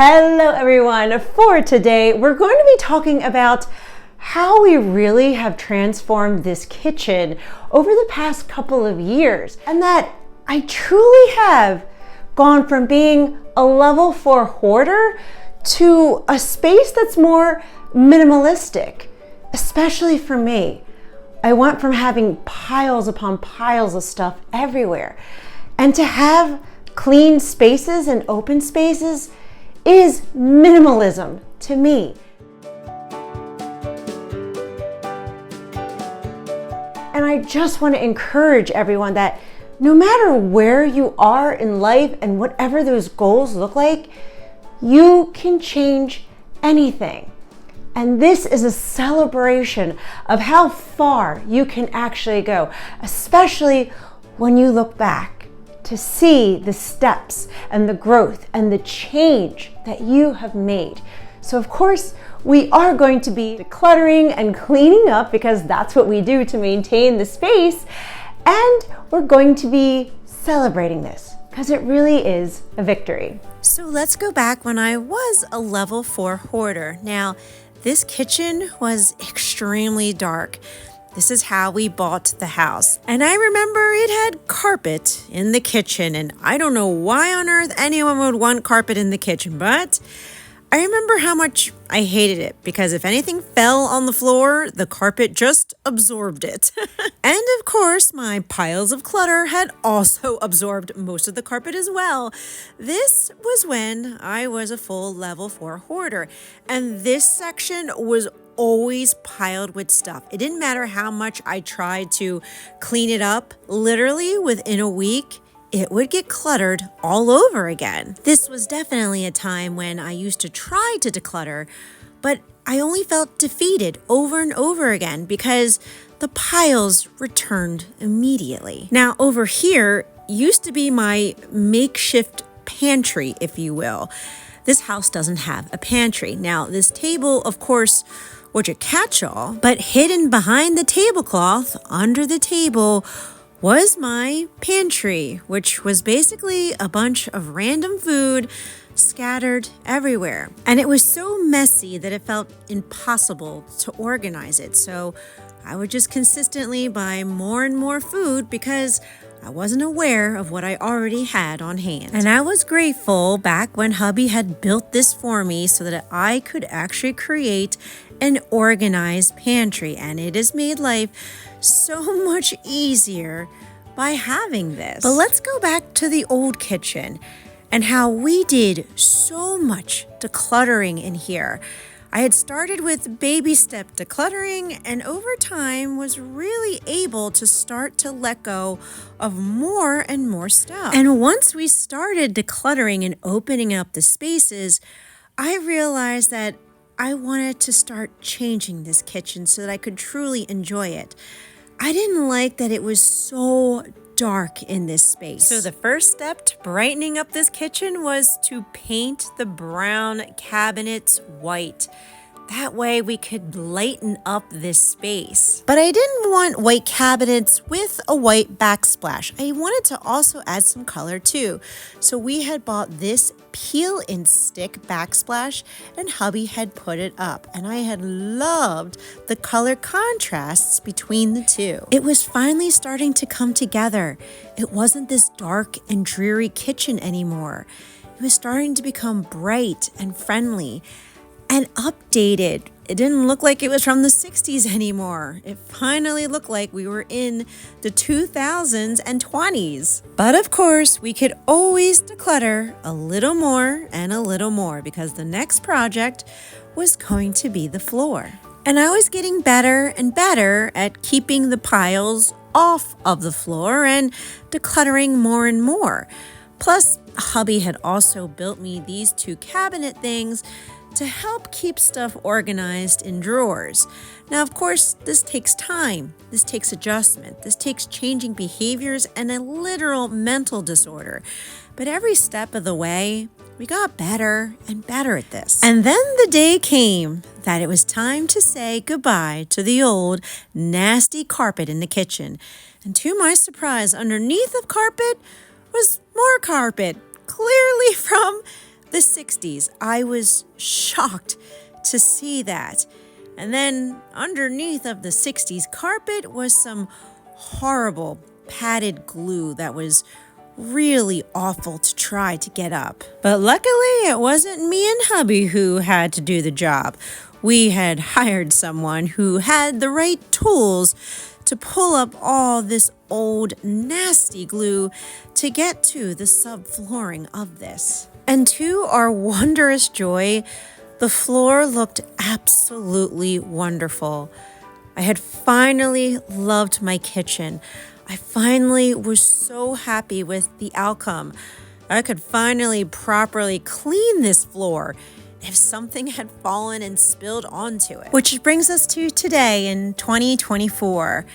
Hello everyone. For today, we're going to be talking about how we really have transformed this kitchen over the past couple of years, and that I truly have gone from being a level 4 hoarder to a space that's more minimalistic, especially for me. I went from having piles upon piles of stuff everywhere, and to have clean spaces and open spaces is minimalism to me. And I just want to encourage everyone that no matter where you are in life and whatever those goals look like, you can change anything. And this is a celebration of how far you can actually go, especially when you look back to see the steps and the growth and the change that you have made. So of course, we are going to be decluttering and cleaning up because that's what we do to maintain the space. And we're going to be celebrating this because it really is a victory. So let's go back when I was a level 4 hoarder. Now, this kitchen was extremely dark. This is how we bought the house. And I remember it had carpet in the kitchen, and I don't know why on earth anyone would want carpet in the kitchen, but I remember how much I hated it because if anything fell on the floor, the carpet just absorbed it. And of course, my piles of clutter had also absorbed most of the carpet as well. This was when I was a full level 4 hoarder, and this section was always piled with stuff. It didn't matter how much I tried to clean it up. Literally within a week, it would get cluttered all over again. This was definitely a time when I used to try to declutter, but I only felt defeated over and over again because the piles returned immediately. Now over here used to be my makeshift pantry, if you will. This house doesn't have a pantry. Now this table, of course, was a catch-all, but hidden behind the tablecloth under the table was my pantry, which was basically a bunch of random food scattered everywhere. And it was so messy that it felt impossible to organize it. So I would just consistently buy more and more food because I wasn't aware of what I already had on hand. And I was grateful back when hubby had built this for me so that I could actually create an organized pantry. And it has made life so much easier by having this. But let's go back to the old kitchen and how we did so much decluttering in here. I had started with baby step decluttering and over time was really able to start to let go of more and more stuff. And once we started decluttering and opening up the spaces, I realized that I wanted to start changing this kitchen so that I could truly enjoy it. I didn't like that it was so dark in this space. So the first step to brightening up this kitchen was to paint the brown cabinets white. That way we could lighten up this space. But I didn't want white cabinets with a white backsplash. I wanted to also add some color too. So we had bought this peel and stick backsplash and hubby had put it up. And I had loved the color contrasts between the two. It was finally starting to come together. It wasn't this dark and dreary kitchen anymore. It was starting to become bright and friendly and updated. It didn't look like it was from the 60s anymore. It finally looked like we were in the 2000s and 20s. But of course, we could always declutter a little more and a little more because the next project was going to be the floor. And I was getting better and better at keeping the piles off of the floor and decluttering more and more. Plus, hubby had also built me these 2 cabinet things to help keep stuff organized in drawers. Now, of course, this takes time. This takes adjustment. This takes changing behaviors and a literal mental disorder. But every step of the way, we got better and better at this. And then the day came that it was time to say goodbye to the old nasty carpet in the kitchen. And to my surprise, underneath the carpet was more carpet, clearly from the 60s. I was shocked to see that. And then underneath of the 60s carpet was some horrible padded glue that was really awful to try to get up. But luckily, it wasn't me and hubby who had to do the job. We had hired someone who had the right tools to pull up all this old nasty glue to get to the subflooring of this. And to our wondrous joy, the floor looked absolutely wonderful. I had finally loved my kitchen. I finally was so happy with the outcome. I could finally properly clean this floor if something had fallen and spilled onto it. Which brings us to today in 2024.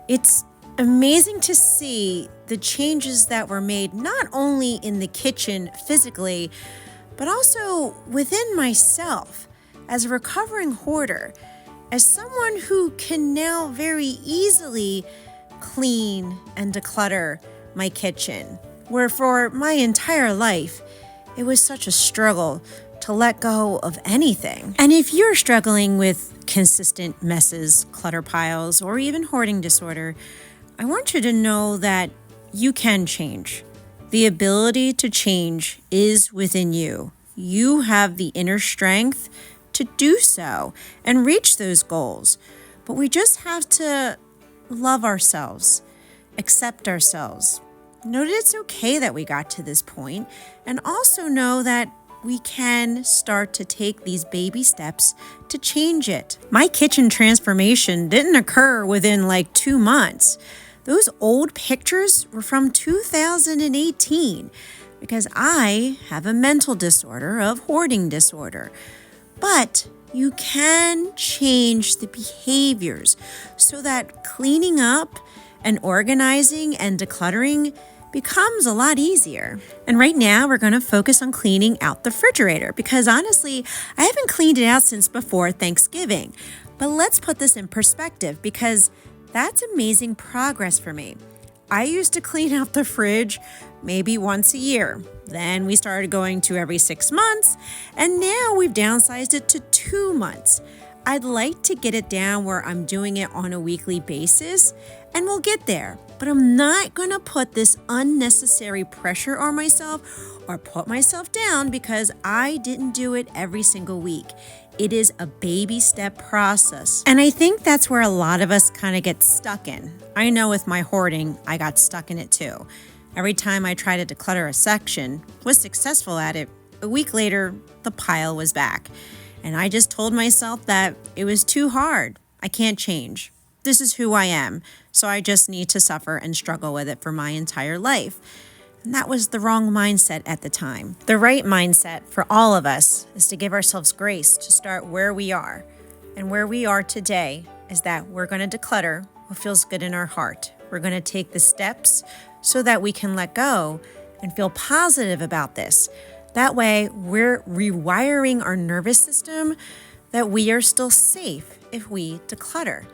It's amazing to see the changes that were made not only in the kitchen physically, but also within myself as a recovering hoarder, as someone who can now very easily clean and declutter my kitchen, where for my entire life, it was such a struggle to let go of anything. And if you're struggling with consistent messes, clutter piles, or even hoarding disorder, I want you to know that you can change. The ability to change is within you. You have the inner strength to do so and reach those goals. But we just have to love ourselves, accept ourselves, know that it's okay that we got to this point, and also know that we can start to take these baby steps to change it. My kitchen transformation didn't occur within like 2 months. Those old pictures were from 2018 because I have a mental disorder of hoarding disorder. But you can change the behaviors so that cleaning up and organizing and decluttering becomes a lot easier. And right now we're going to focus on cleaning out the refrigerator because honestly, I haven't cleaned it out since before Thanksgiving. But let's put this in perspective because that's amazing progress for me. I used to clean out the fridge maybe once a year. Then we started going to every 6 months, and now we've downsized it to 2 months. I'd like to get it down where I'm doing it on a weekly basis, and we'll get there. But I'm not going to put this unnecessary pressure on myself or put myself down because I didn't do it every single week. It is a baby step process. And I think that's where a lot of us kind of get stuck in. I know with my hoarding, I got stuck in it too. Every time I tried to declutter a section, was successful at it, a week later, the pile was back. And I just told myself that it was too hard. I can't change. This is who I am. So I just need to suffer and struggle with it for my entire life. And that was the wrong mindset at the time. The right mindset for all of us is to give ourselves grace to start where we are. And where we are today is that we're going to declutter what feels good in our heart. We're going to take the steps so that we can let go and feel positive about this. That way, we're rewiring our nervous system that we are still safe if we declutter.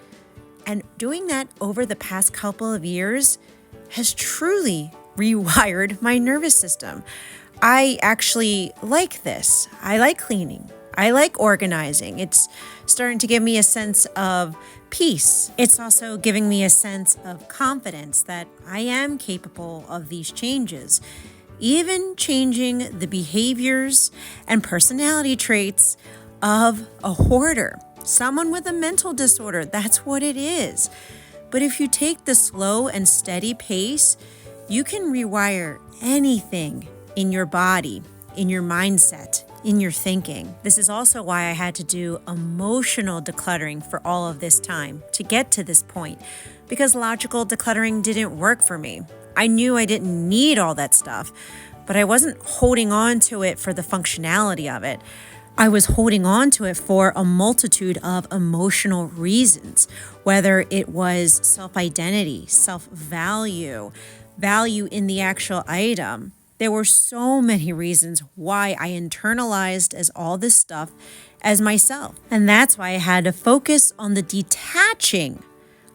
And doing that over the past couple of years has truly rewired my nervous system. I actually like this. I like cleaning. I like organizing. It's starting to give me a sense of peace. It's also giving me a sense of confidence that I am capable of these changes, even changing the behaviors and personality traits of a hoarder, someone with a mental disorder. That's what it is. But if you take the slow and steady pace, you can rewire anything in your body, in your mindset, in your thinking. This is also why I had to do emotional decluttering for all of this time to get to this point, because logical decluttering didn't work for me. I knew I didn't need all that stuff, but I wasn't holding on to it for the functionality of it. I was holding on to it for a multitude of emotional reasons, whether it was self-identity, self-value, value in the actual item. There were so many reasons why I internalized as all this stuff as myself. And that's why I had to focus on the detaching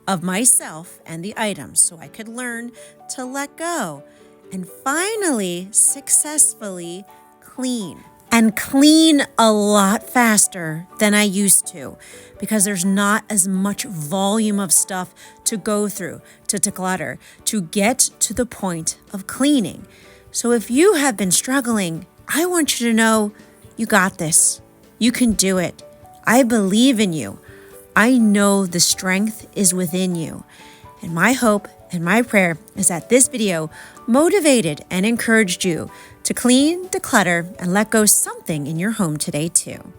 of myself and the items so I could learn to let go and finally successfully clean. and clean a lot faster than I used to because there's not as much volume of stuff to go through, to declutter, to get to the point of cleaning. So if you have been struggling, I want you to know you got this. You can do it. I believe in you. I know the strength is within you. And my hope and my prayer is that this video motivated and encouraged you to clean, declutter, and let go something in your home today too.